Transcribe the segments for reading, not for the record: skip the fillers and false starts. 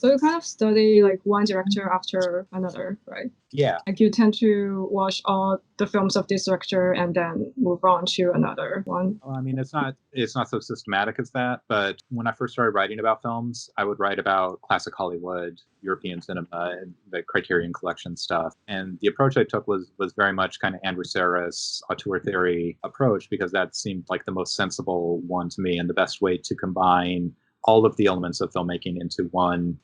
So you kind of study like one director after another, right? Yeah. Like you tend to watch all the films of this director and then move on to another one. Well, I mean, it's not so systematic as that, but when I first started writing about films, I would write about classic Hollywood, European cinema, and the Criterion Collection stuff. And the approach I took was very much kind of Andrew Sarris Auteur Theory approach, because that seemed like the most sensible one to me and the best way to combine all of the elements of filmmaking into one,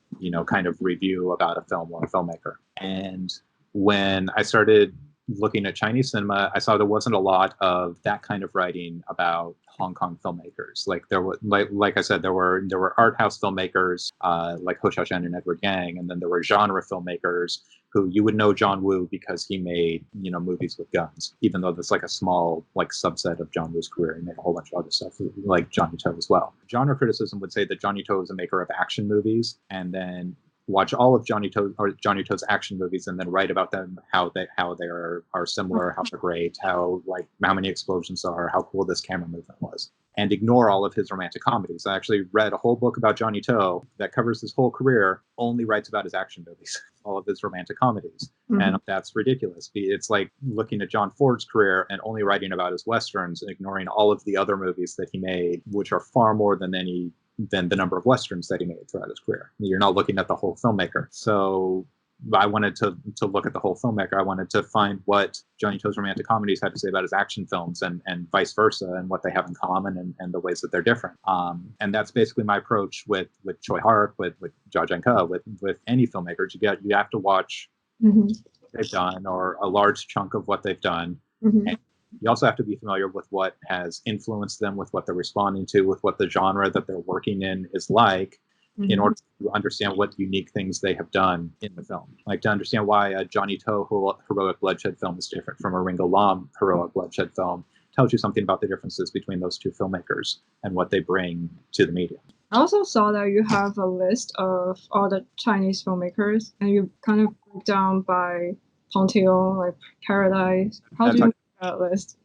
kind of review about a film or a filmmaker. And when I started looking at Chinese cinema, I saw there wasn't a lot of that kind of writing about Hong Kong filmmakers. Like there were, like I said, there were art house filmmakers like Hsiao-Hsien and Edward Yang, and then there were genre filmmakers who you would know John Woo because he made movies with guns, even though that's like a small subset of John Woo's career. He made a whole bunch of other stuff like Johnny To as well. Genre criticism would say that Johnny To is a maker of action movies, and then watch all of Johnny To's action movies and then write about them, how they are similar, how they're great, how many explosions are, how cool this camera movement was, and ignore all of his romantic comedies. I actually read a whole book about Johnny To that covers his whole career, only writes about his action movies, all of his romantic comedies. Mm-hmm. And that's ridiculous. It's like looking at John Ford's career and only writing about his westerns and ignoring all of the other movies that he made, which are far more than the number of westerns that he made throughout his career. You're not looking at the whole filmmaker. So I wanted to look at the whole filmmaker. I wanted to find what Johnny To's romantic comedies had to say about his action films and vice versa, and what they have in common and the ways that they're different. And that's basically my approach with Choi Hark, with Jia Zhangke, with any filmmakers. You have to watch what they've done, or a large chunk of what they've done. Mm-hmm. And you also have to be familiar with what has influenced them, with what they're responding to, with what the genre that they're working in is like, mm-hmm. in order to understand what unique things they have done in the film. Like to understand why a Johnny To heroic bloodshed film is different from a Ringo Lam heroic bloodshed film tells you something about the differences between those two filmmakers and what they bring to the medium. I also saw that you have a list of all the Chinese filmmakers, and you kind of break down by Pontiel, like Paradise. How do you make that list?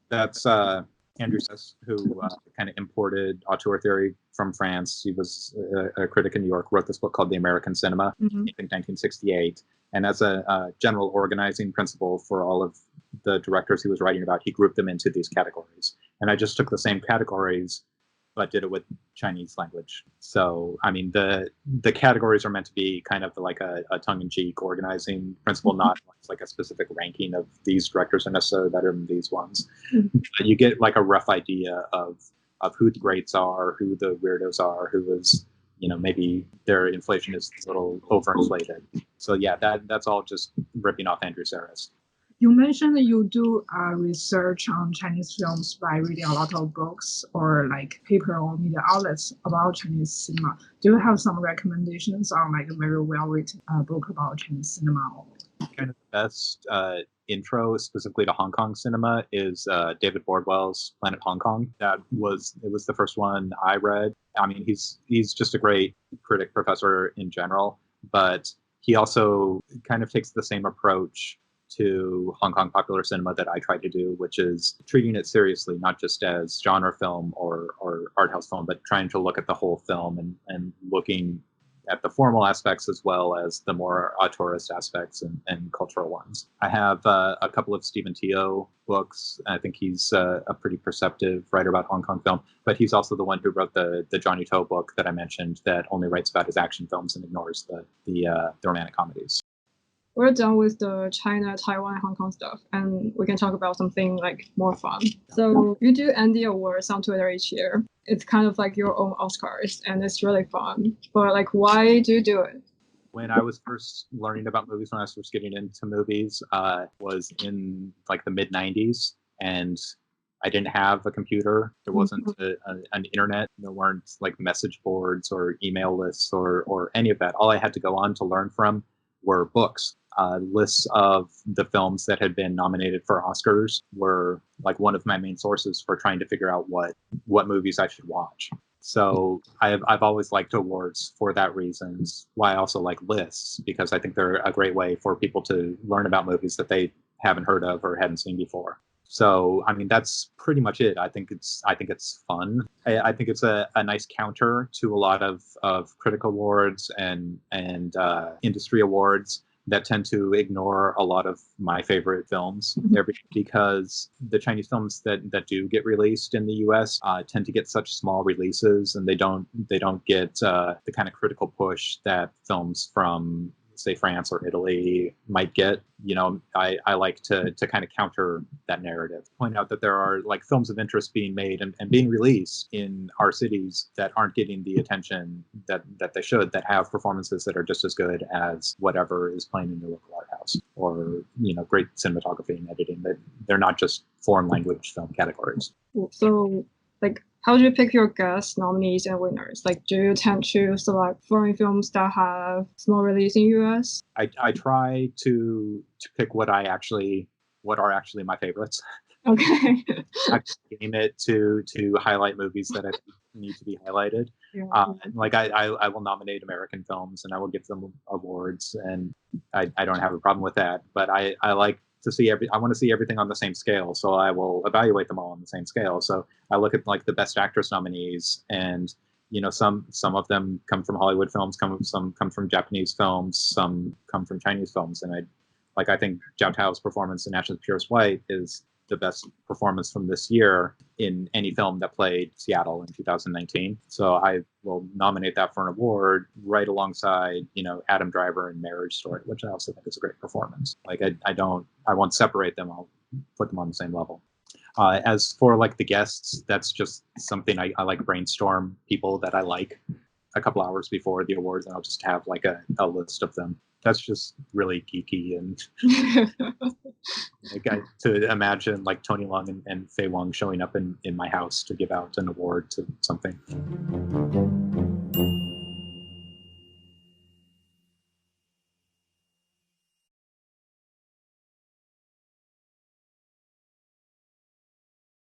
That's Andrew Sarris, who kind of imported Auteur Theory from France. He was a critic in New York, wrote this book called The American Cinema, mm-hmm. in 1968. And as a general organizing principle for all of the directors he was writing about, he grouped them into these categories. And I just took the same categories, but did it with Chinese language. So, I mean, the categories are meant to be kind of like a tongue-in-cheek organizing principle, not like a specific ranking of these directors are necessarily better than these ones. Mm-hmm. But you get like a rough idea of who the greats are, who the weirdos are, who is, maybe their inflation is a little overinflated. So yeah, that's all just ripping off Andrew Sarris. You mentioned that you do research on Chinese films by reading a lot of books or like paper or media outlets about Chinese cinema. Do you have some recommendations on like a very well-written book about Chinese cinema? Kind of the best intro specifically to Hong Kong cinema is David Bordwell's Planet Hong Kong. It was the first one I read. I mean, he's just a great critic professor in general, but he also kind of takes the same approach to Hong Kong popular cinema that I tried to do, which is treating it seriously, not just as genre film or art house film, but trying to look at the whole film and looking at the formal aspects as well as the more auteurist aspects and cultural ones. I have a couple of Stephen Teo books. I think he's a pretty perceptive writer about Hong Kong film, but he's also the one who wrote the Johnny To book that I mentioned that only writes about his action films and ignores the romantic comedies. We're done with the China, Taiwan, Hong Kong stuff, and we can talk about something like more fun. So you do Andy Awards on Twitter each year. It's kind of like your own Oscars, and it's really fun. But like, why do you do it? When I was first learning about movies, when I was first getting into movies, was in like the mid 90s, and I didn't have a computer. There wasn't an internet. There weren't like message boards or email lists or any of that. All I had to go on to learn from were books. Lists of the films that had been nominated for Oscars were like one of my main sources for trying to figure out what movies I should watch. So I've always liked awards for that reason. Why I also like lists, because I think they're a great way for people to learn about movies that they haven't heard of or hadn't seen before. So I mean, that's pretty much it. I think it's fun. I think it's a nice counter to a lot of critical awards and industry awards that tend to ignore a lot of my favorite films because the Chinese films that do get released in the U.S. Tend to get such small releases, and they don't get the kind of critical push that films from, say, France or Italy might get. You know, I like to kind of counter that narrative, point out that there are like films of interest being made and being released in our cities that aren't getting the attention that they should, that have performances that are just as good as whatever is playing in your local art house, or, you know, great cinematography and editing. That they're not just foreign language film categories. So, like, how do you pick your guest nominees and winners? Like, do you tend to select foreign films that have small release in US? I try to pick what are actually my favorites. Okay. I game it to highlight movies that I think need to be highlighted. Yeah. Like I will nominate American films and I will give them awards, and I don't have a problem with that. But I like to see I want to see everything on the same scale, so I will evaluate them all on the same scale. So I look at like the Best Actress nominees, and you know, some of them come from Hollywood films, some come from Japanese films, some come from Chinese films, and I think Zhao Tao's performance in Ashes Purest White is the best performance from this year in any film that played Seattle in 2019. So I will nominate that for an award right alongside, you know, Adam Driver in Marriage Story, which I also think is a great performance. Like I won't separate them. I'll put them on the same level. As for like the guests, that's just something I like brainstorm people that I like a couple hours before the awards, and I'll just have like a list of them. That's just really geeky, and like to imagine like Tony Leung and Fei Wong showing up in my house to give out an award to something.